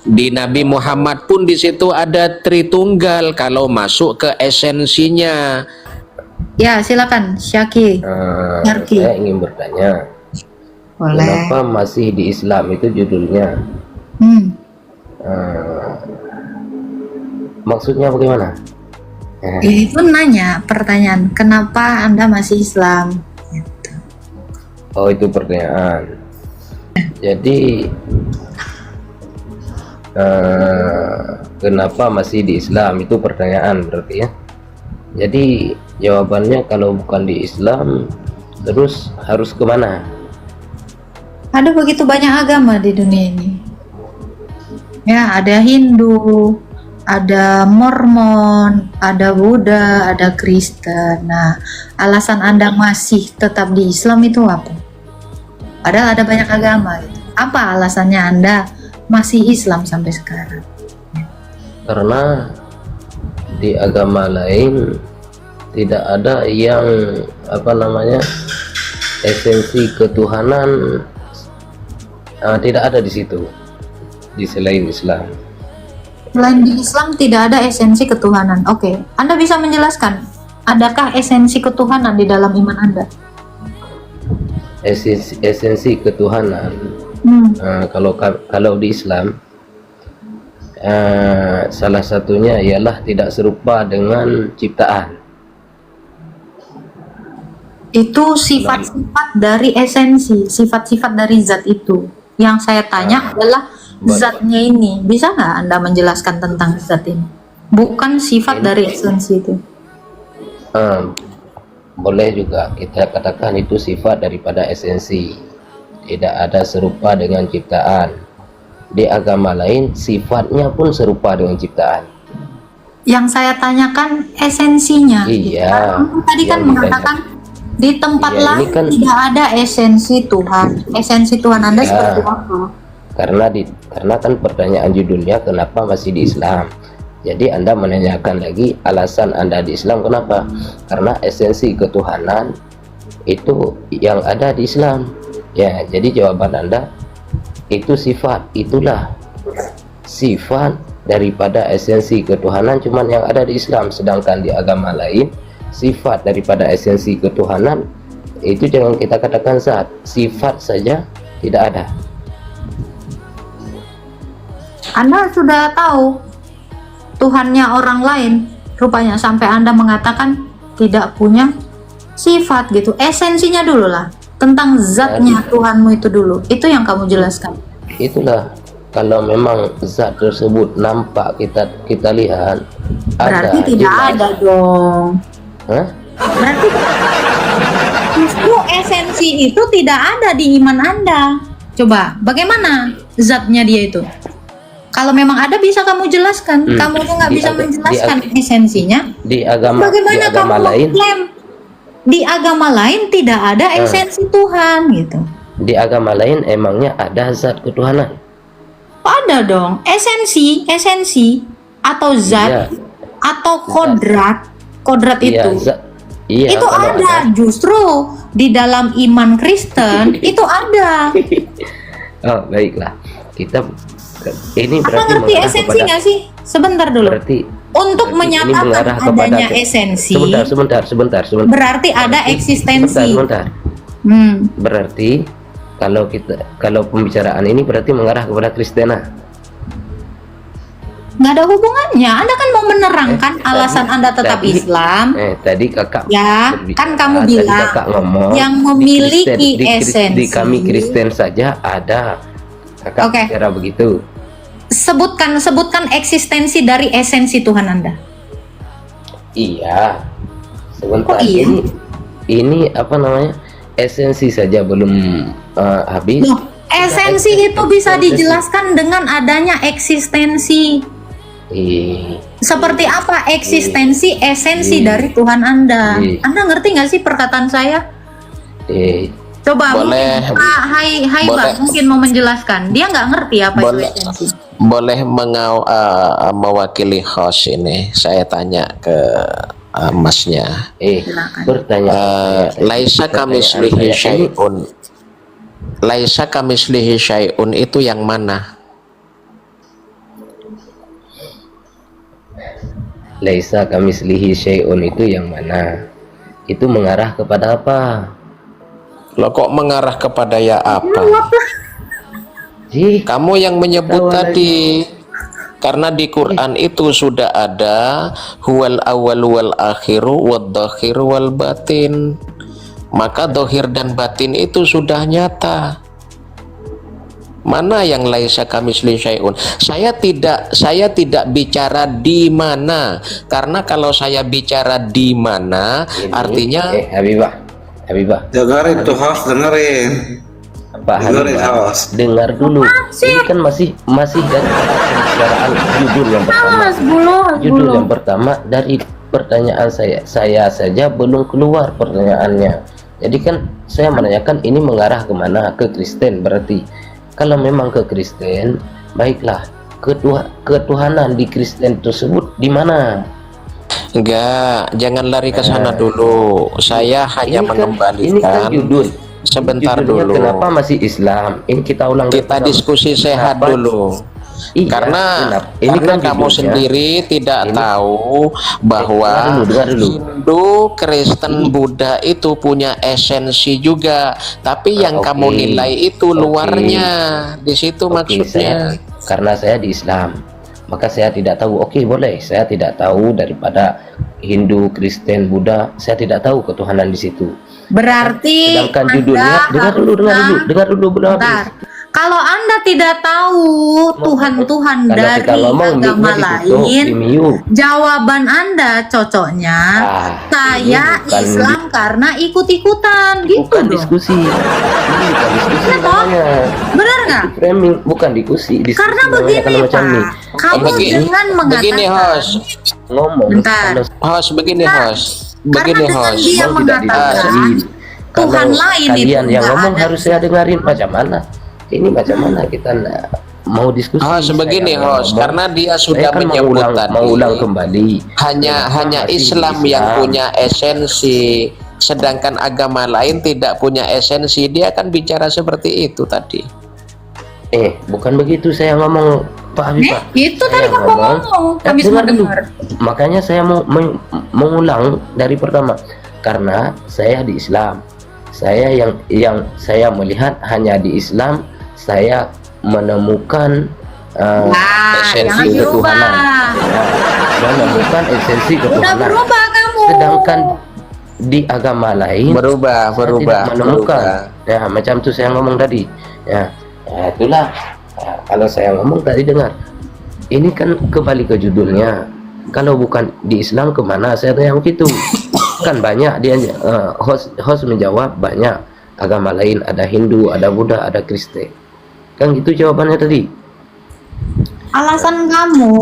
Di Nabi Muhammad pun di situ ada Tritunggal kalau masuk ke esensinya. Ya, silakan Syaki. Syarki. Saya ingin bertanya, Boleh. kenapa masih di Islam itu judulnya? Maksudnya bagaimana? Itu nanya pertanyaan, kenapa Anda masih Islam? Gitu. Oh, itu pertanyaan. Jadi kenapa masih di Islam itu pertanyaan berarti ya. Jadi jawabannya kalau bukan di Islam terus harus kemana? Ada begitu banyak agama di dunia ini. Ya, ada Hindu, ada Mormon, ada Buddha, ada Kristen. Nah, alasan Anda masih tetap di Islam itu apa? Padahal ada banyak agama gitu. Apa alasannya Anda masih Islam sampai sekarang? Karena di agama lain tidak ada yang esensi ketuhanan, tidak ada di situ di selain Islam. Selain di Islam tidak ada esensi ketuhanan. Oke, Anda bisa menjelaskan adakah esensi ketuhanan di dalam iman Anda? Esensi ketuhanan, kalau di Islam salah satunya ialah tidak serupa dengan ciptaan. Itu sifat-sifat dari esensi, sifat-sifat dari zat itu. Yang saya tanya adalah zatnya ini. Bisa nggak Anda menjelaskan tentang zat ini? Bukan sifat dari esensi itu. Boleh juga kita katakan itu sifat daripada esensi. Tidak ada serupa dengan ciptaan. Di agama lain sifatnya pun serupa dengan ciptaan. Yang saya tanyakan esensinya. Iya. Tadi kan mengatakan di tempat lain kan tidak ada esensi Tuhan. Esensi Tuhan Anda seperti apa? Karena kan pertanyaan judulnya kenapa masih di Islam. Jadi Anda menanyakan lagi alasan Anda di Islam kenapa? Karena esensi ketuhanan itu yang ada di Islam. Ya, jadi jawaban Anda itu sifat, itulah sifat daripada esensi ketuhanan cuman yang ada di Islam. Sedangkan di agama lain sifat daripada esensi ketuhanan itu jangan kita katakan zat, sifat saja tidak ada. Anda sudah tahu Tuhannya orang lain, rupanya sampai Anda mengatakan tidak punya sifat gitu. Esensinya dulu lah, tentang zatnya Tuhanmu itu dulu. Itu yang kamu jelaskan. Itulah, kalau memang zat tersebut nampak kita lihat, berarti ada, tidak ada dong. Berarti justru esensi itu tidak ada di iman Anda. Coba, bagaimana zatnya dia itu? Kalau memang ada bisa kamu jelaskan. Kamu tuh nggak bisa menjelaskan esensinya. Di agama, bagaimana di agama kamu lain, klaim di agama lain tidak ada esensi Tuhan gitu? Di agama lain emangnya ada zat ketuhanan? Ada dong, esensi atau zat atau kodrat itu. Itu ada. Justru di dalam iman Kristen itu ada. Oh, baiklah. Kita ini Apa berarti ngerti esensi nggak sih? Sebentar dulu. Berarti untuk menyatakan adanya esensi. Sebentar. Berarti ada eksistensi. Sebentar. Berarti kalau pembicaraan ini berarti mengarah kepada Kristena. Nggak ada hubungannya. Anda kan mau menerangkan alasan Anda tetap Islam. Tadi kakak kan kamu bilang ngomong, yang memiliki esensi. Di kami Kristen saja ada. Kakak bicara begitu. Sebutkan eksistensi dari esensi Tuhan Anda. Iya. Sebentar. Ini apa namanya? Esensi saja belum habis. Loh, esensi itu bisa dijelaskan dengan adanya eksistensi. Seperti apa eksistensi esensi dari Tuhan Anda? Anda ngerti nggak sih perkataan saya? Coba boleh, Hai Bang, mungkin mau menjelaskan. Dia nggak ngerti apa itu esensi. Boleh mewakili host ini. Saya tanya ke masnya. Bertanya. Laisa kamislihi syai'un. Laisa kamislihi syai'un itu yang mana? Laisa kamislihi syai'un itu yang mana? Itu mengarah kepada apa? Lo kok mengarah kepada ya apa? Ji, Kamu yang menyebut tahu tadi. Karena di Quran itu sudah ada huwal awal wal akhiru wad dhahiru wal batin. Maka dohir dan batin itu sudah nyata. Mana yang laisa kamisli syai'un? Saya tidak bicara di mana. Karena kalau saya bicara di mana, ini, artinya Habibah, Dengerin tuh host, dengerin. Pak Dengerin Habibah, host. dengar dulu. Ini kan masih dari pembicaraan judul yang pertama. Judul yang pertama dari pertanyaan saya saja belum keluar pertanyaannya. Jadi kan saya menanyakan ini mengarah kemana? Ke Kristen berarti. Kalau memang ke Kristen, baiklah. Ketuhanan di Kristen tersebut di mana? enggak, jangan lari ke sana dulu. Saya hanya Ini kan mengembalikan judul. sebentar Judulnya dulu. Kenapa masih Islam? Ini kita ulang. Kita diskusi sehat Kenapa? dulu. Iya, Karena ini kan kamu judulnya. sendiri tidak Ini. tahu bahwa dengar dulu. Hindu, Kristen, Buddha itu punya esensi juga, tapi yang Oke. kamu nilai itu Oke. luarnya. Di situ Oke, maksudnya. karena saya di Islam, maka saya tidak tahu. Oke, boleh. Saya tidak tahu daripada Hindu, Kristen, Buddha. Saya tidak tahu ketuhanan di situ. Berarti Sedangkan Anda judulnya, dengar dulu, belum habis. Bentar. Kalau Anda tidak tahu Tuhan-Tuhan Kalau dari kita ngomong agama mic-nya ditutup, lain, di mute. jawaban Anda cocoknya saya ini bukan Islam karena ikut-ikutan gitu bukan dong. diskusi. Ini bukan diskusi Iya, toh? namanya. Benar nggak? Itu framing, bukan diskusi. Diskusi Karena namanya begini kalau macam Pak, nih. kamu Begini- dengan begini, mengatakan host. Ngomong. Bentar. kalau Host, begini host. karena Begini dengan host. dia mau tidak mengatakan didengarin. Tuhan Kalau lain itu kalian yang nggak ngomong ada. harus saya dengarin. Macam mana? Ini macam mana kita mau diskusi? Host, begini Saya host, ngomong. karena dia Saya sudah kan menyebut mau ulang tadi. kembali. hanya Masih Islam Islam. yang punya esensi, sedangkan agama lain tidak punya esensi. Dia akan bicara seperti itu tadi. Bukan begitu saya ngomong, Pak Habib. Pak. Itu tadi Saya kamu ngomong, kami semua dengar dulu. dengar. Makanya saya mau mengulang dari pertama, karena saya di Islam. Saya yang saya melihat hanya di Islam saya menemukan Nah, esensi jangan ketuhanan. dirubah. Menemukan esensi Udah ketuhanan. berubah kamu. Sedangkan di agama lain Berubah. saya tidak menemukan. Ya, macam itu saya ngomong tadi. Ya, itulah. Ya, kalau saya ngomong tadi dengar. Ini kan kembali ke judulnya. Kalau bukan di Islam kemana? Saya tanya begitu. Kan banyak dia host menjawab banyak agama lain, ada Hindu, ada Buddha, ada Kristen. Kan gitu jawabannya tadi. Alasan kamu,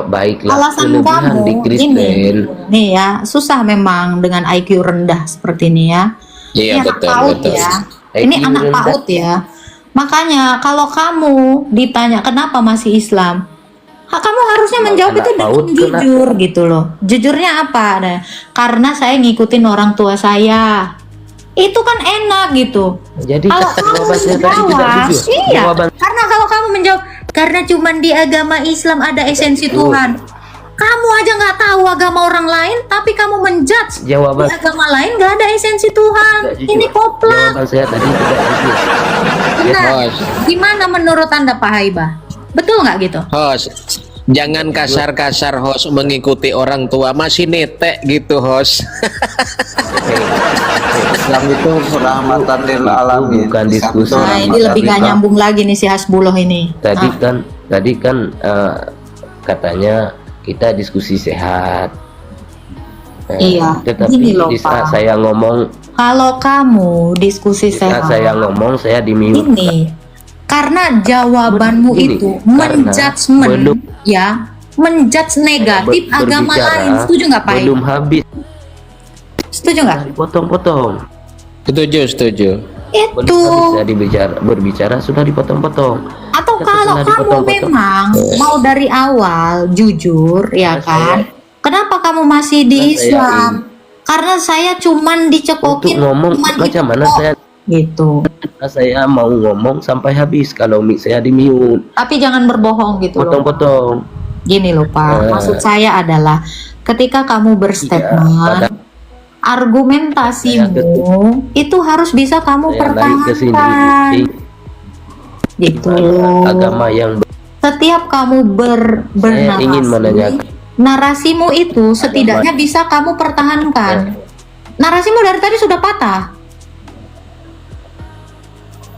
Baiklah, alasan kelebihan kamu di Kristen. nih ya, susah memang dengan IQ rendah seperti ini ya. Iya, Ini anak betul, PAUD betul. ya. IQ Ini anak rendah. PAUD ya. Makanya kalau kamu ditanya kenapa masih Islam, kamu harusnya menjawab anak itu dengan PAUD jujur gitu loh. Jujurnya apa? Nah, karena saya ngikutin orang tua saya. Itu kan enak gitu. Jadi Kalau kata kamu jawaban saya tadi tidak menjawab, jujur. iya. Jawaban Karena kalau kamu menjawab, karena cuman di agama Islam ada esensi Tuhan. Kamu aja nggak tahu agama orang lain, tapi kamu menjudge Jawaban- di agama lain nggak ada esensi Tuhan. tidak jujur. Ini koplak. Jawaban saya tadi tidak jujur. Benar. Host. Gimana menurut Anda Pak Haibah? Betul nggak gitu? Host, jangan kasar-kasar host mengikuti orang tua, masih netek gitu host. Islam itu rahmatan lil alamin. bukan diskusi. Nah, ini lebih nggak nyambung lagi nih si Hasbullah ini. Tadi kan katanya kita diskusi sehat. Iya, Tetapi gini loh, di saat Pak. saya ngomong, Kalau kamu diskusi di saat sehat, saya ngomong saya di mute. ini karena jawabanmu Begini, itu karena menjudgment belum- ya, menjudge negatif agama lain. Setuju nggak Pak? belum habis Setuju nggak? dipotong-potong. Setuju, setuju. Belum Itu. habis saya berbicara sudah dipotong-potong. Atau Ya, kalau setelah kamu dipotong-potong. memang mau dari awal jujur ya Nah, kan, kenapa kamu masih di Nah, saya Islam? Karena saya cuman Untuk dicekokin, ngomong cuman macam mana dipotong. saya gitu. Karena saya mau ngomong sampai habis, kalau mic saya di mute, Tapi jangan berbohong gitu loh. potong-potong. Gini loh Pak, maksud saya adalah ketika kamu berstatement, argumentasimu itu harus bisa kamu Saya naik ke sini, pertahankan gitu. agama yang Setiap kamu saya ingin bernarasi, menanyakan. narasimu itu setidaknya bisa kamu pertahankan. Narasimu dari tadi sudah patah.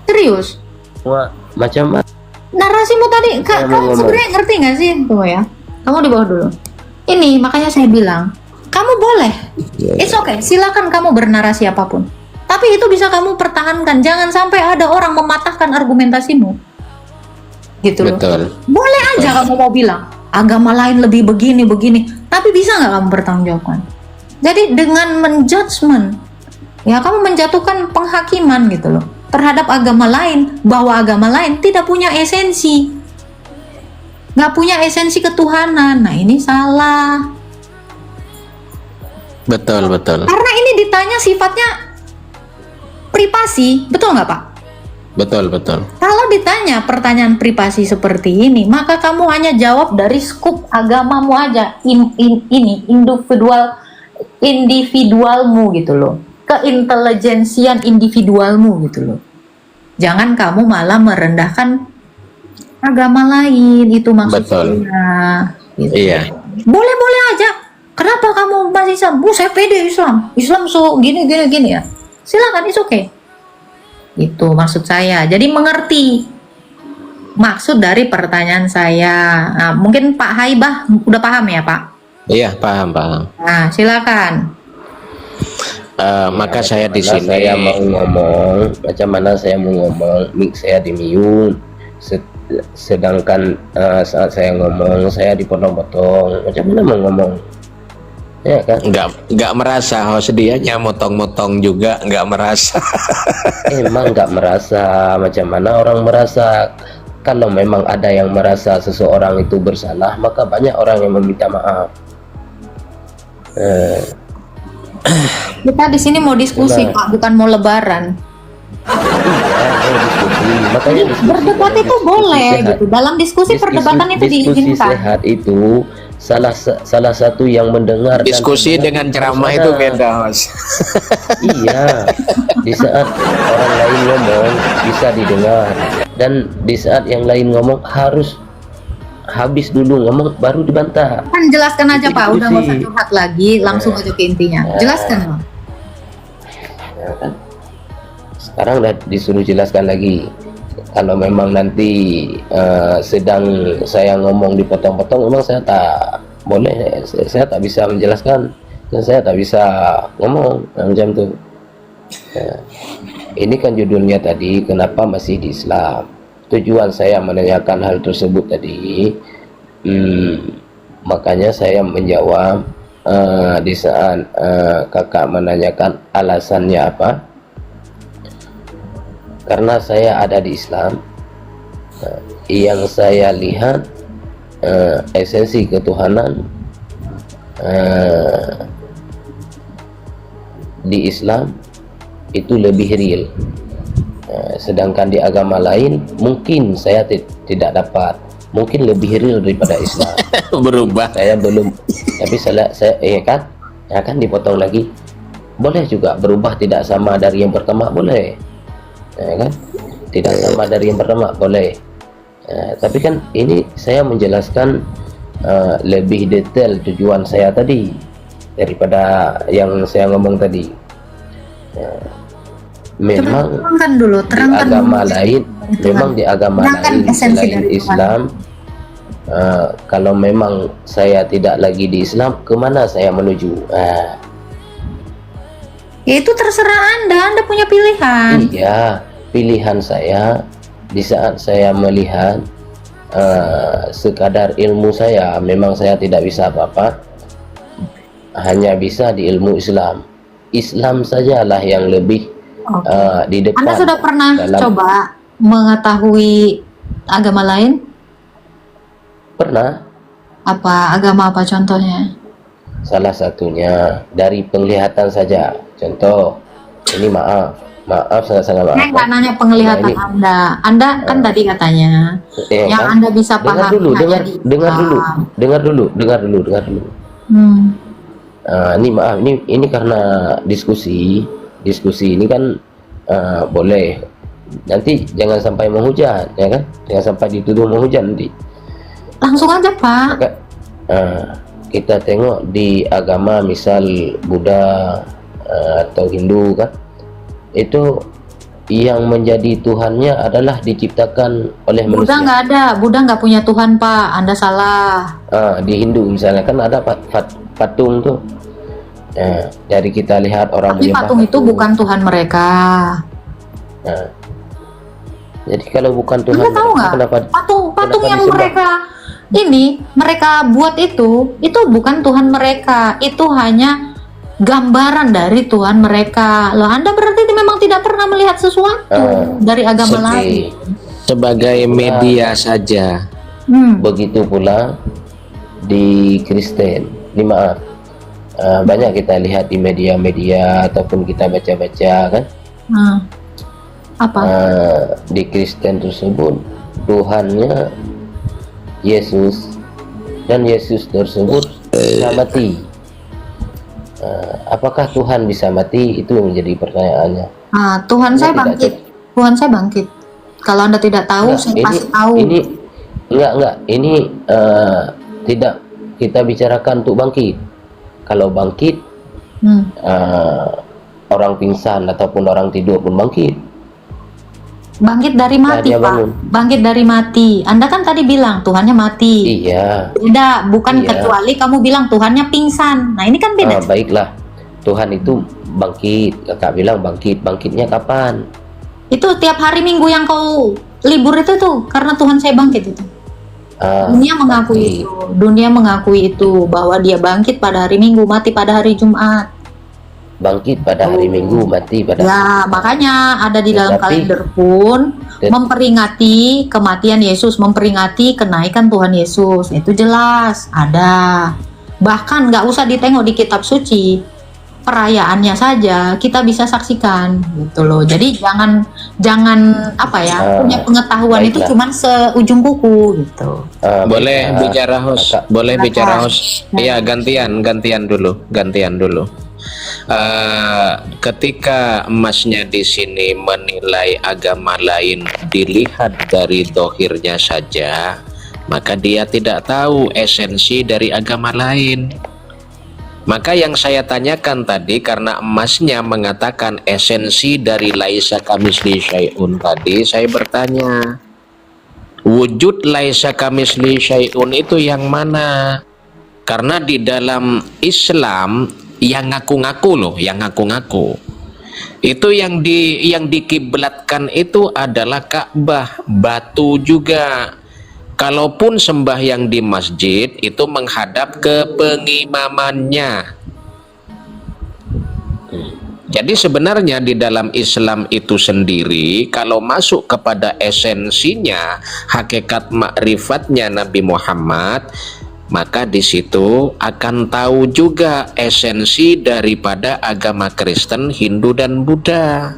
Serius. Wah, macam mana? Narasimu tadi, Saya mau kamu ngomong. sebenarnya ngerti nggak sih? Tuh ya, kamu di bawah dulu. Ini makanya saya bilang, kamu boleh, it's okay, silakan kamu bernarasi apapun. Tapi itu bisa kamu pertahankan. Jangan sampai ada orang mematahkan argumentasimu. Gitu loh. Betul. Boleh aja kamu mau bilang agama lain lebih begini, tapi bisa nggak kamu bertanggung jawabkan? Jadi dengan menjudgment, ya kamu menjatuhkan penghakiman gitu loh terhadap agama lain, bahwa agama lain tidak punya esensi, nggak punya esensi ketuhanan. Nah ini salah. Betul, betul. Karena ini ditanya sifatnya privasi, betul nggak Pak? Betul, betul. Kalau ditanya pertanyaan privasi seperti ini, maka kamu hanya jawab dari skup agamamu aja, ini individualmu gitu loh, keintelijensian individualmu gitu loh. Jangan kamu malah merendahkan agama lain, itu maksudnya. Gitu. Iya. Boleh-boleh aja. Kenapa kamu masih Islam? Saya pede Islam. Islam so gini ya. Silakan, it's okay. Itu maksud saya. Jadi mengerti maksud dari pertanyaan saya. Nah, mungkin Pak Haibah udah paham ya Pak? Iya, paham, paham. Nah, silakan. Maka saya di Mana sini saya mau ngomong, macam mana saya mau ngomong, mic saya di mute. Sedangkan saat saya ngomong saya dipotong-potong. Macam mana mau ngomong? Ya kan? nggak merasa host dianya motong-motong juga nggak merasa. Emang nggak merasa. Macam mana orang merasa? Kalau memang ada yang merasa seseorang itu bersalah, maka banyak orang yang meminta maaf. Kita di sini mau diskusi Pak, bukan mau lebaran. Diskusi. Makanya diskusi, Berdebat itu diskusi boleh sehat. gitu. Dalam diskusi perdebatan itu Diskusi diizinkan. sehat itu salah satu yang mendengar dan Diskusi dengan ceramah harus itu ada. beda, host. Iya, di saat orang lain ngomong bisa didengar, dan di saat yang lain ngomong harus habis dulu ngomong baru dibantah. Kan jelaskan aja Itu Pak, udah nggak usah diskusi. curhat lagi, langsung aja ke intinya. Jelaskan Pak. Ya kan? Sekarang udah disuruh jelaskan lagi. Kalau memang nanti sedang saya ngomong dipotong-potong, memang saya tak boleh, saya tak bisa menjelaskan dan saya tak bisa ngomong macam tu. Ya. Ini kan judulnya tadi, kenapa masih di Islam. Tujuan saya menanyakan hal tersebut tadi, makanya saya menjawab di saat kakak menanyakan alasannya apa. Karena saya ada di Islam, yang saya lihat esensi ketuhanan di Islam itu lebih real. Sedangkan di agama lain mungkin saya tidak dapat, mungkin lebih real daripada Islam. Berubah. Saya belum, tapi saya ya kan dipotong lagi. Boleh juga berubah, tidak sama dari yang pertama, boleh. Ya kan? Tidak sama dari yang pertama, boleh. Tapi kan ini saya menjelaskan lebih detail tujuan saya tadi daripada yang saya ngomong tadi. Memang Terangkan dulu, terangkan di agama dulu. lain, memang di agama Terangkan lain esensi selain dari Tuhan. Islam, kalau memang saya tidak lagi di Islam, kemana saya menuju? Ya itu terserah Anda punya pilihan. Iya, pilihan saya di saat saya melihat sekadar ilmu saya, memang saya tidak bisa apa-apa, hanya bisa di ilmu Islam. Islam sajalah yang lebih Oke. di depan. Anda sudah pernah dalam- coba mengetahui agama lain? Pernah. Apa agama apa contohnya? Salah satunya dari penglihatan saja. Contoh, ini maaf, Maaf, sangat-sangat maaf. Saya nggak nanya penglihatan Nah, ini- Anda. Anda kan tadi katanya yang kan? Anda bisa Dengar pahami dulu, hanya dengar, di dengar dulu, Islam. dengar dulu. Hmm. Ini maaf, ini karena diskusi ini kan boleh. Nanti jangan sampai menghujat, ya kan? Jangan sampai dituduh menghujat nanti. Langsung aja Pak. Maka kita tengok di agama misal Buddha atau Hindu kan, itu yang menjadi Tuhannya adalah diciptakan oleh Buddha manusia. nggak ada. Buddha nggak punya Tuhan Pak. Anda salah. Di Hindu misalnya kan ada patung tuh. Dari kita lihat orang Tapi menyembah patung itu bukan Tuhan mereka. Nah, jadi kalau bukan Tuhan Anda tahu nggak? kenapa Patung kenapa yang disembah? mereka buat itu bukan Tuhan mereka. Itu hanya gambaran dari Tuhan mereka. Loh, Anda berarti memang tidak pernah melihat sesuatu dari agama Oke. lain. Sebagai media saja. Begitu pula di Kristen. Ini maaf, banyak kita lihat di media-media ataupun kita baca-baca kan, Apa? di Kristen tersebut Tuhannya Yesus, dan Yesus tersebut bisa mati. Apakah Tuhan bisa mati? Itu yang menjadi pertanyaannya. Tuhan saya tidak bangkit. Tuhan saya bangkit. Kalau Anda tidak tahu, saya pasti tahu. Ini enggak. Ini tidak kita bicarakan untuk bangkit. Kalau bangkit, orang pingsan ataupun orang tidur pun bangkit. Bangkit dari mati, Dia Pak. bangun. Bangkit dari mati. Anda kan tadi bilang Tuhannya mati. Iya. Beda, bukan Iya. kecuali kamu bilang Tuhannya pingsan. Nah, ini kan beda. Baiklah. Tuhan itu bangkit. Kakak bilang bangkit. Bangkitnya kapan? Itu tiap hari Minggu yang kau libur itu tuh karena Tuhan saya bangkit itu. Dunia mengakui bangkit. itu. Dunia mengakui itu bahwa dia bangkit pada hari Minggu, mati pada hari Jumat. Bangkit pada hari Minggu, mati pada Ya, makanya ada di dalam Tetapi- kalender pun memperingati kematian Yesus, memperingati kenaikan Tuhan Yesus. Itu jelas ada. Bahkan nggak usah ditengok di kitab suci, perayaannya saja kita bisa saksikan gitu loh. Jadi jangan apa ya, punya pengetahuan itu baiklah. cuman seujung kuku gitu. Boleh baiklah. bicara host, Kakak. boleh Silakan. bicara host. Iya, gantian dulu. Ketika emasnya di sini menilai agama lain dilihat dari dohirnya saja, maka dia tidak tahu esensi dari agama lain. Maka yang saya tanyakan tadi, karena emasnya mengatakan esensi dari laisa kamisli syai'un tadi, saya bertanya, wujud laisa kamisli syai'un itu yang mana? Karena di dalam Islam yang ngaku-ngaku loh, itu yang dikiblatkan itu adalah Ka'bah, batu juga. Kalaupun sembahyang di masjid itu menghadap ke pengimamannya. Jadi sebenarnya di dalam Islam itu sendiri, kalau masuk kepada esensinya, hakikat makrifatnya Nabi Muhammad, maka di situ akan tahu juga esensi daripada agama Kristen, Hindu, dan Buddha.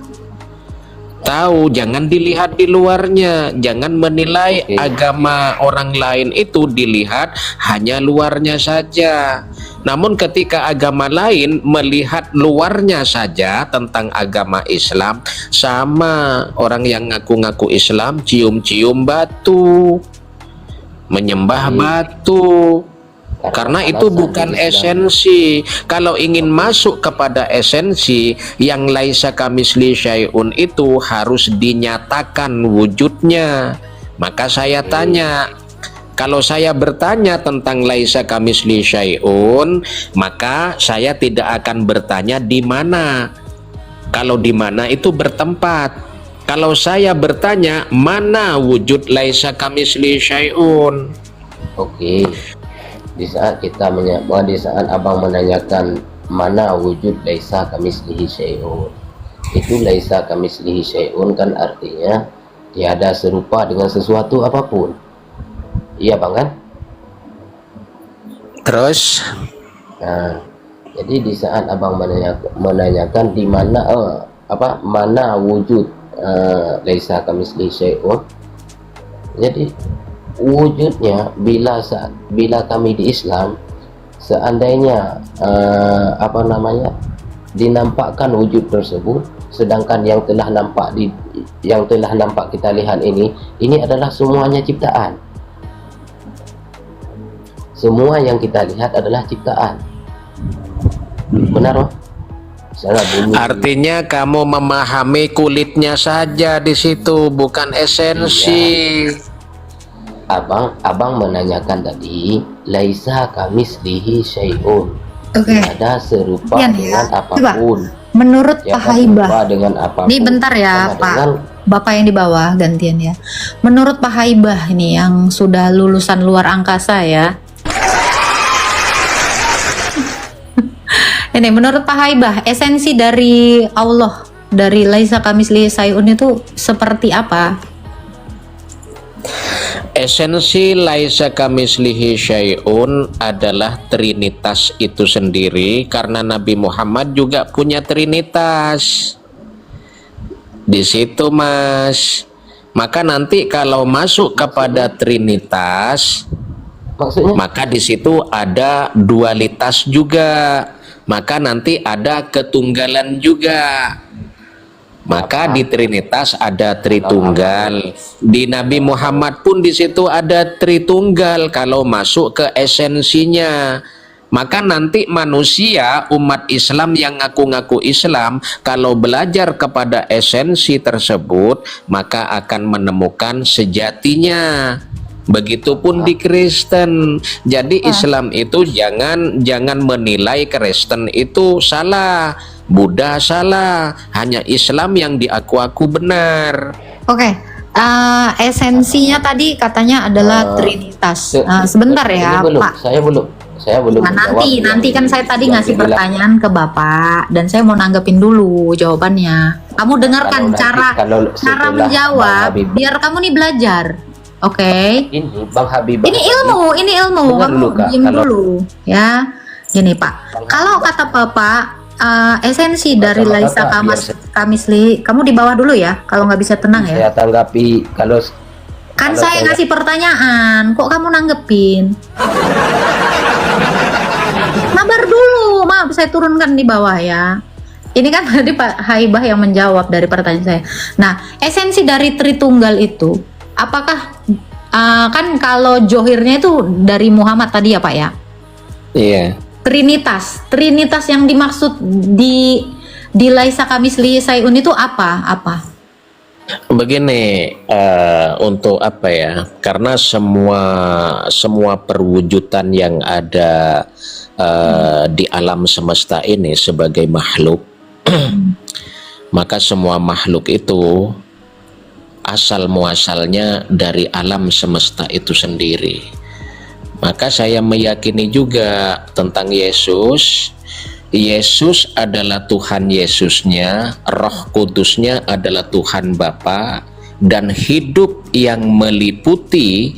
Tahu, jangan dilihat di luarnya, jangan menilai agama orang lain itu dilihat hanya luarnya saja. Namun ketika agama lain melihat luarnya saja tentang agama Islam, sama orang yang ngaku-ngaku Islam cium-cium batu, menyembah batu, karena itu bukan esensi. Kalau ingin masuk kepada esensi yang laisa kamisli syai'un itu harus dinyatakan wujudnya. Maka saya tanya, kalau saya bertanya tentang laisa kamisli syai'un, maka saya tidak akan bertanya di mana. Kalau di mana itu bertempat. Kalau saya bertanya mana wujud laisa kamisli syai'un. Oke. Di saat abang menanyakan mana wujud laisa kamislihi syai'un, itu laisa kamislihi syai'un kan artinya tiada serupa dengan sesuatu apapun. Iya bang kan? Terus Nah, jadi di saat abang menanyakan di mana mana wujud laisa kamitslihi syai'un. Jadi wujudnya bila kami di Islam, seandainya dinampakkan wujud tersebut, sedangkan yang telah nampak kita lihat ini adalah semuanya ciptaan. Semua yang kita lihat adalah ciptaan. Benar, Bang? Artinya kamu memahami kulitnya saja di situ, bukan esensi. Abang menanyakan tadi, laisa kamitslihi syai'un. Oke. Ada serupa Yan, dengan ya. apapun. Coba, menurut Ya, Pak Haibah, serupa dengan apapun. ini bentar ya Sama Pak, dengan Bapak yang di bawah gantian ya. Menurut Pak Haibah ini yang sudah lulusan luar angkasa ya. Ini menurut Pak Haibah, esensi dari Allah, dari laisa kamitslihi syai'un itu seperti apa? Esensi laisa kamitslihi syai'un adalah trinitas itu sendiri, karena Nabi Muhammad juga punya trinitas. Di situ, Mas. Maka nanti kalau masuk kepada trinitas, maksudnya maka di situ ada dualitas juga. Maka nanti ada ketunggalan juga. Maka di Trinitas ada Tritunggal. Di Nabi Muhammad pun di situ ada Tritunggal kalau masuk ke esensinya. Maka nanti manusia umat Islam yang ngaku-ngaku Islam kalau belajar kepada esensi tersebut, maka akan menemukan sejatinya. Begitupun di Kristen. Jadi Islam itu jangan menilai Kristen itu salah, Buddha salah, hanya Islam yang diaku-aku benar. Oke, esensinya tadi katanya adalah Trinitas. Sebentar ya, belum, Pak. Saya belum Nah, menjawab nanti kan saya tadi yang ngasih dibilang. pertanyaan ke Bapak dan saya mau nanggepin dulu jawabannya. Kamu dengarkan Kalau cara setelah menjawab, Bang Habib, biar kamu nih belajar. Oke. ini Bang Habib, Ini ilmu. Dengar Kamu dulu, Kak. diam dulu ya. Gini, Pak. Kalau kata Bapak, esensi dari Sama laisa Kakak, kamisli, kamu di bawah dulu ya. Kalau nggak bisa tenang ya. saya tanggapi kalau Kan kalau saya ngasih pertanyaan, kok kamu nanggepin? Sabar dulu, maaf saya turunkan di bawah ya. Ini kan tadi Pak Haibah yang menjawab dari pertanyaan saya. Nah, esensi dari Tritunggal itu, apakah kan kalau johirnya itu dari Muhammad tadi ya Pak ya? Iya. Trinitas yang dimaksud di laisa kamitslihi syai'un itu apa? Begini, untuk apa ya? Karena semua perwujudan yang ada di alam semesta ini sebagai makhluk, maka semua makhluk itu asal muasalnya dari alam semesta itu sendiri. Maka saya meyakini juga tentang Yesus. Yesus adalah Tuhan Yesusnya, Roh Kudusnya adalah Tuhan Bapa, dan hidup yang meliputi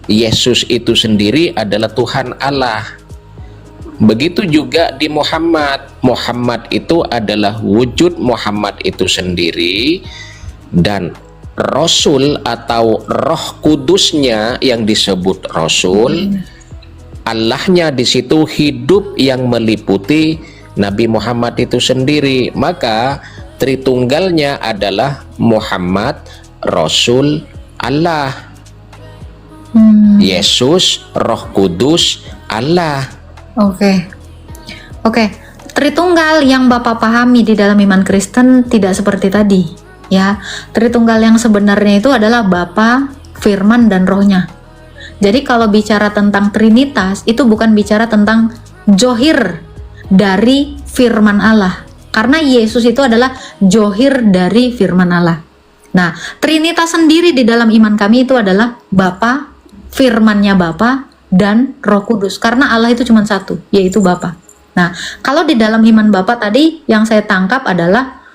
Yesus itu sendiri adalah Tuhan Allah. Begitu juga di Muhammad. Muhammad itu adalah wujud Muhammad itu sendiri, dan Rasul atau Roh Kudusnya yang disebut Rasul, Allahnya di situ hidup yang meliputi Nabi Muhammad itu sendiri. Maka Tritunggalnya adalah Muhammad, Rasul, Allah, Yesus, Roh Kudus, Allah. Oke. Tritunggal yang Bapak pahami di dalam iman Kristen tidak seperti tadi, ya. Tritunggal yang sebenarnya itu adalah Bapa, Firman, dan Rohnya. Jadi kalau bicara tentang Trinitas, itu bukan bicara tentang johir dari Firman Allah. Karena Yesus itu adalah johir dari Firman Allah. Nah, Trinitas sendiri di dalam iman kami itu adalah Bapa, Firman-Nya Bapa, dan Roh Kudus. Karena Allah itu cuma satu, yaitu Bapa. Nah, kalau di dalam iman Bapa tadi yang saya tangkap adalah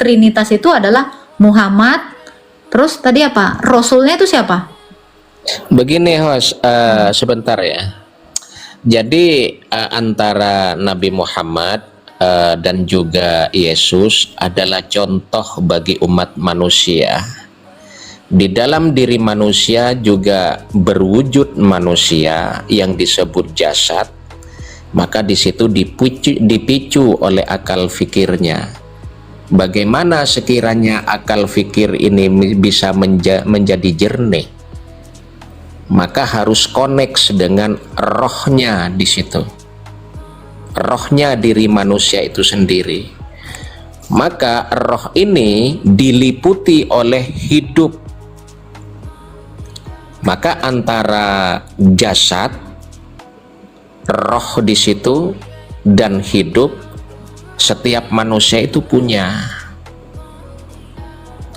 Trinitas itu adalah Muhammad. Terus tadi apa? Rasulnya itu siapa? Begini host, sebentar ya. Jadi antara Nabi Muhammad dan juga Yesus adalah contoh bagi umat manusia. Di dalam diri manusia juga berwujud manusia yang disebut jasad, maka di situ dipicu oleh akal fikirnya. Bagaimana sekiranya akal fikir ini bisa menjadi jernih? Maka harus connect dengan rohnya di situ. Rohnya diri manusia itu sendiri. Maka roh ini diliputi oleh hidup. Maka antara jasad, roh di situ, dan hidup setiap manusia itu punya.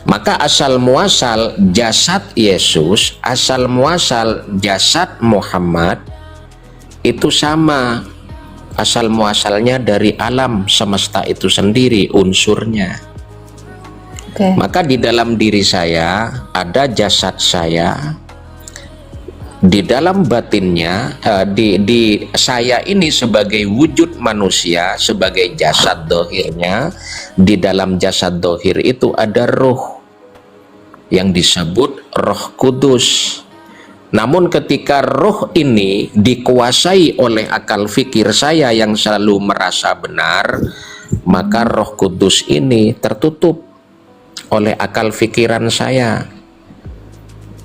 Maka asal muasal jasad Yesus, asal muasal jasad Muhammad itu sama. Asal muasalnya dari alam semesta itu sendiri unsurnya. Maka di dalam diri saya ada jasad saya. Di dalam batinnya, di saya ini sebagai wujud manusia, sebagai jasad dohirnya, di dalam jasad dohir itu ada roh yang disebut Roh Kudus. Namun ketika roh ini dikuasai oleh akal fikir saya yang selalu merasa benar, maka Roh Kudus ini tertutup oleh akal pikiran saya.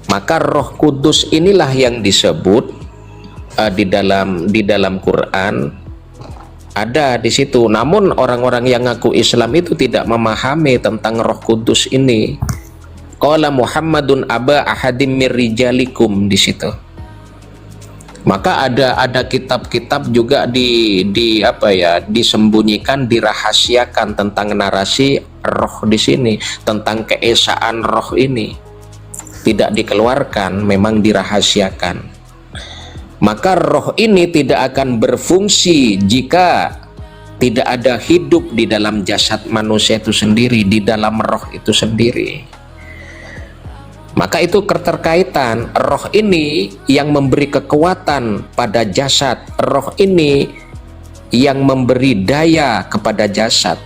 Maka Roh Kudus inilah yang disebut di dalam Quran ada di situ. Namun orang-orang yang ngaku Islam itu tidak memahami tentang Roh Kudus ini. Qala Muhammadun aba ahadim mir rijalikum di situ. Maka ada kitab-kitab juga disembunyikan, dirahasiakan tentang narasi roh di sini, tentang keesaan roh ini. Tidak dikeluarkan, memang dirahasiakan. Maka roh ini tidak akan berfungsi jika tidak ada hidup di dalam jasad manusia itu sendiri, di dalam roh itu sendiri. Maka itu keterkaitan. Roh ini yang memberi kekuatan pada jasad, roh ini yang memberi daya kepada jasad.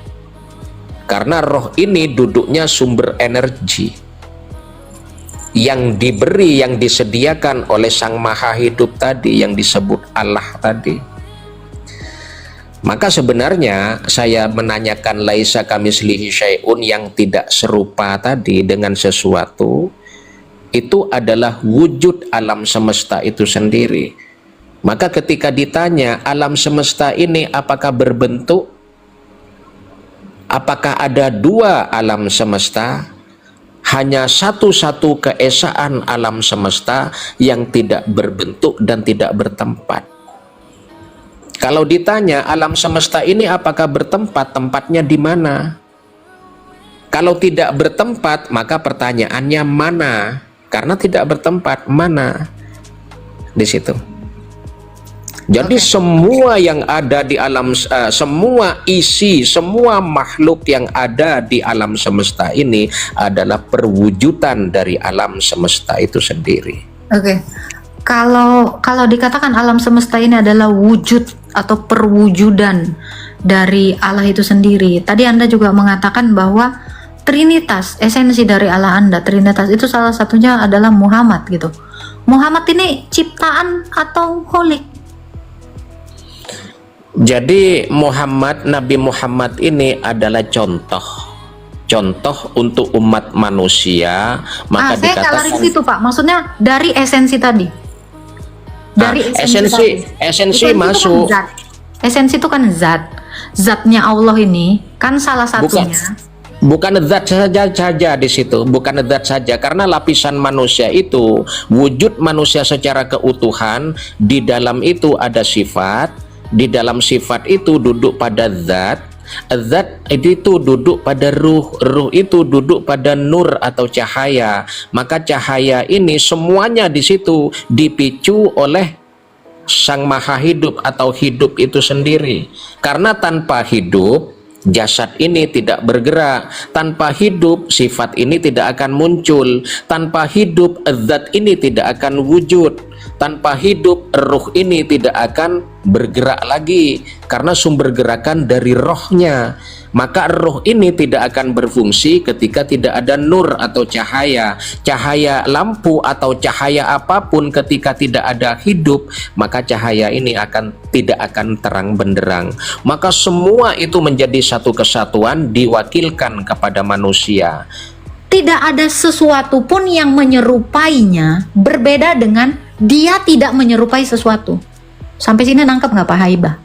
Karena roh ini duduknya sumber energi yang diberi, yang disediakan oleh Sang Maha Hidup tadi, yang disebut Allah tadi. Maka sebenarnya saya menanyakan laisa kamislihi syai'un, yang tidak serupa tadi dengan sesuatu, itu adalah wujud alam semesta itu sendiri. Maka ketika ditanya alam semesta ini apakah berbentuk, apakah ada dua alam semesta? Hanya satu-satu keesaan alam semesta yang tidak berbentuk dan tidak bertempat. Kalau ditanya alam semesta ini apakah bertempat, tempatnya di mana? Kalau tidak bertempat, maka pertanyaannya mana? Karena tidak bertempat, mana? Di situ. Jadi semua yang ada di alam, semua isi, semua makhluk yang ada di alam semesta ini adalah perwujudan dari alam semesta itu sendiri. Kalau dikatakan alam semesta ini adalah wujud atau perwujudan dari Allah itu sendiri, tadi Anda juga mengatakan bahwa Trinitas, esensi dari Allah Anda, Trinitas itu salah satunya adalah Muhammad gitu. Muhammad ini ciptaan atau holik? Jadi Nabi Muhammad ini adalah contoh untuk umat manusia. Maka saya kalarin situ Pak, maksudnya dari esensi tadi. Dari esensi masuk. Esensi itu kan zatnya Allah ini kan salah satunya. Bukan zat saja di situ, bukan zat saja, karena lapisan manusia itu wujud manusia secara keutuhan. Di dalam itu ada sifat. Di dalam sifat itu duduk pada zat itu duduk pada ruh itu duduk pada nur atau cahaya. Maka cahaya ini semuanya di situ dipicu oleh Sang Maha Hidup atau hidup itu sendiri. Karena tanpa hidup jasad ini tidak bergerak. Tanpa hidup, sifat ini tidak akan muncul. Tanpa hidup, zat ini tidak akan wujud. Tanpa hidup, ruh ini tidak akan bergerak lagi, karena sumber gerakan dari rohnya. Maka roh ini tidak akan berfungsi ketika tidak ada nur atau cahaya. Cahaya lampu atau cahaya apapun ketika tidak ada hidup, maka cahaya ini tidak akan terang benderang. Maka semua itu menjadi satu kesatuan diwakilkan kepada manusia. Tidak ada sesuatu pun yang menyerupainya, berbeda dengan dia tidak menyerupai sesuatu. Sampai sini nangkep nggak Pak Haibah?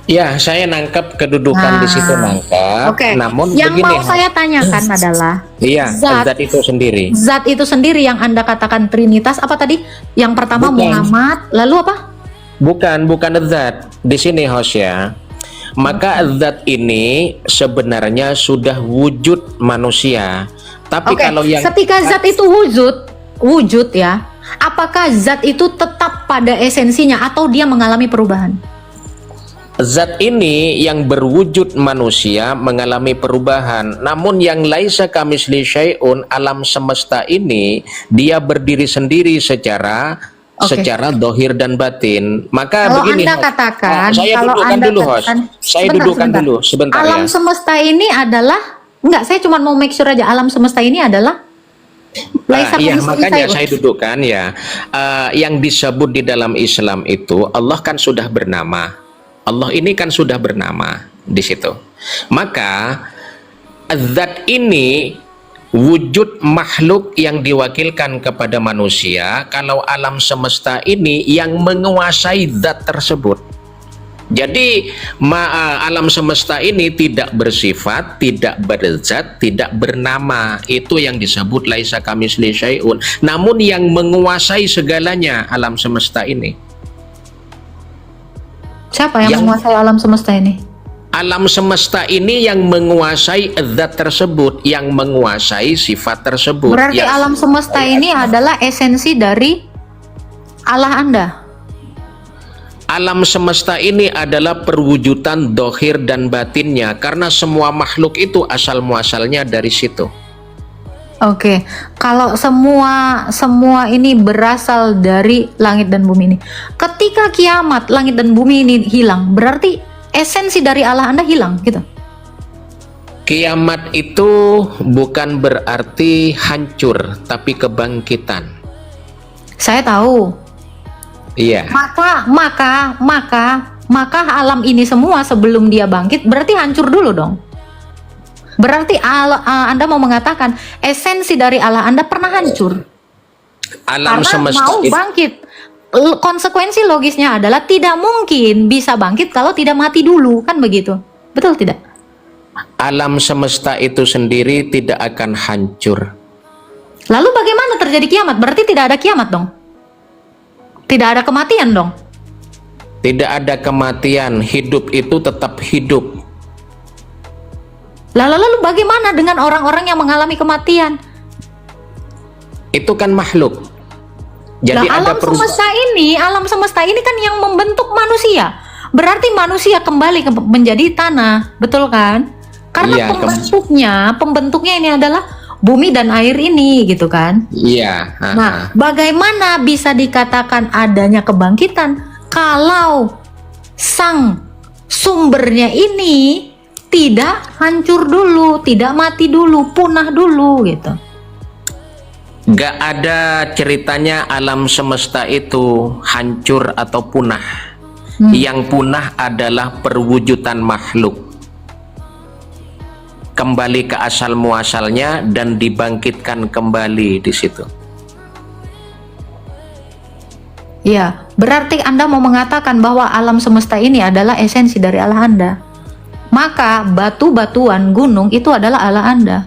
Ya, saya nangkep kedudukan di situ, nangkep. Oke. Namun Yang begini, mau saya tanyakan adalah iya, zat itu sendiri. Zat itu sendiri yang Anda katakan Trinitas apa tadi? Yang pertama Bukan. Muhammad, lalu apa? Bukan zat. Di sini host ya. Maka zat ini sebenarnya sudah wujud manusia. Tapi Oke, kalau yang ketika zat itu wujud ya, apakah zat itu tetap pada esensinya atau dia mengalami perubahan? zat ini yang berwujud manusia mengalami perubahan. Namun yang laisa kamisli syai'un, alam semesta ini dia berdiri sendiri secara dohir dan batin. Maka Kalau begini, Anda katakan, saya kalau dudukkan Anda dulu, host. katakan, Saya sebentar, dudukkan sebentar. dulu sebentar Alam ya. semesta ini adalah, enggak, saya cuma mau make sure aja, alam semesta ini adalah laisa Iya, kamislihi makanya syai'un. saya dudukkan ya. Yang disebut di dalam Islam itu, Allah kan sudah bernama. Allah ini kan sudah bernama di situ. Maka zat ini wujud makhluk yang diwakilkan kepada manusia. Kalau alam semesta ini yang menguasai zat tersebut. Jadi alam semesta ini tidak bersifat, tidak berzat, tidak bernama. Itu yang disebut laisa kamisli syai'un. Namun yang menguasai segalanya alam semesta ini. Siapa yang menguasai alam semesta ini? Alam semesta ini yang menguasai zat tersebut, yang menguasai sifat tersebut. Berarti Yang- alam semesta ini adalah esensi dari Allah Anda. Alam semesta ini adalah perwujudan dohir dan batinnya, karena semua makhluk itu asal muasalnya dari situ. Oke, kalau semua ini berasal dari langit dan bumi ini. Ketika kiamat langit dan bumi ini hilang, berarti esensi dari Allah Anda hilang gitu. Kiamat itu bukan berarti hancur, tapi kebangkitan. Saya tahu. Iya. Maka alam ini semua sebelum dia bangkit berarti hancur dulu dong. Berarti Anda mau mengatakan esensi dari Allah Anda pernah hancur. Alam Karena semesta mau itu bangkit. Konsekuensi logisnya adalah tidak mungkin bisa bangkit kalau tidak mati dulu, kan begitu? Betul tidak? alam semesta itu sendiri tidak akan hancur. Lalu bagaimana terjadi kiamat? Berarti tidak ada kiamat dong? Tidak ada kematian dong? Tidak ada kematian, hidup itu tetap hidup. Lalu bagaimana dengan orang-orang yang mengalami kematian? Itu kan makhluk. Jadi Lah, ada alam semesta ini kan yang membentuk manusia. Berarti manusia kembali menjadi tanah, betul kan? Karena Iya, pembentuknya ini adalah bumi dan air ini, gitu kan? Iya. Nah, bagaimana bisa dikatakan adanya kebangkitan kalau sang sumbernya ini tidak hancur dulu, tidak mati dulu, punah dulu gitu? Gak ada ceritanya alam semesta itu hancur atau punah. Yang punah adalah perwujudan makhluk. Kembali ke asal muasalnya dan dibangkitkan kembali di situ. Ya, berarti Anda mau mengatakan bahwa alam semesta ini adalah esensi dari Allah Anda. Maka batu-batuan gunung itu adalah Allah Anda.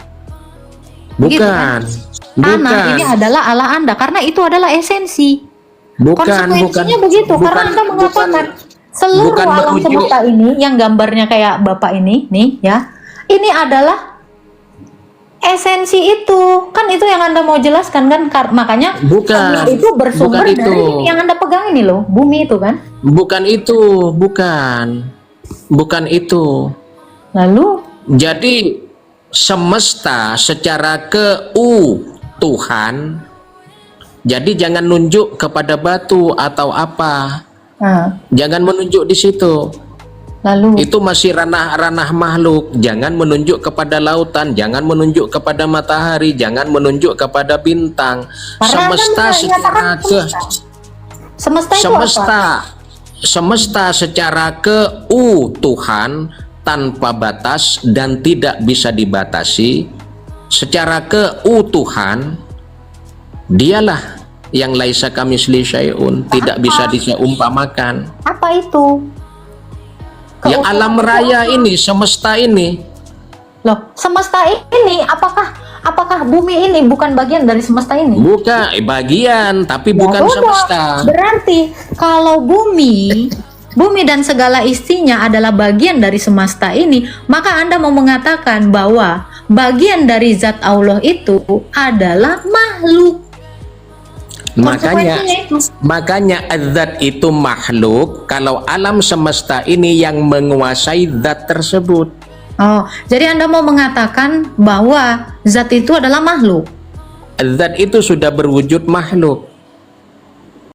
Begitu kan? Tanah ini adalah Allah Anda karena itu adalah esensi. Konsekuensinya begitu karena Anda mengatakan seluruh alam semesta ini yang gambarnya kayak Bapak ini nih ya. Ini adalah esensi itu. Kan itu yang Anda mau jelaskan kan? Makanya itu bersumber dari yang Anda pegang ini loh, bumi itu kan? Bukan itu. Lalu Jadi semesta secara keutuhan, jadi jangan nunjuk kepada batu atau apa, jangan menunjuk di situ. lalu Itu masih ranah-ranah makhluk. Jangan menunjuk kepada lautan, jangan menunjuk kepada matahari, jangan menunjuk kepada bintang. Karena Semesta Anda secara menyatakan semesta itu apa? semesta secara keutuhan tanpa batas dan tidak bisa dibatasi. Secara keutuhan dialah yang laisa kamitsli syai'un, tidak bisa diseumpamakan. Apa itu? Ya alam raya ini, semesta ini. Loh, semesta ini apakah bumi ini bukan bagian dari semesta ini? Bukan bagian, tapi bukan udah. semesta. Berarti kalau bumi dan segala isinya adalah bagian dari semesta ini, maka Anda mau mengatakan bahwa bagian dari zat Allah itu adalah makhluk. Makanya zat itu makhluk kalau alam semesta ini yang menguasai zat tersebut. Oh, jadi Anda mau mengatakan bahwa zat itu adalah makhluk. Zat itu sudah berwujud makhluk.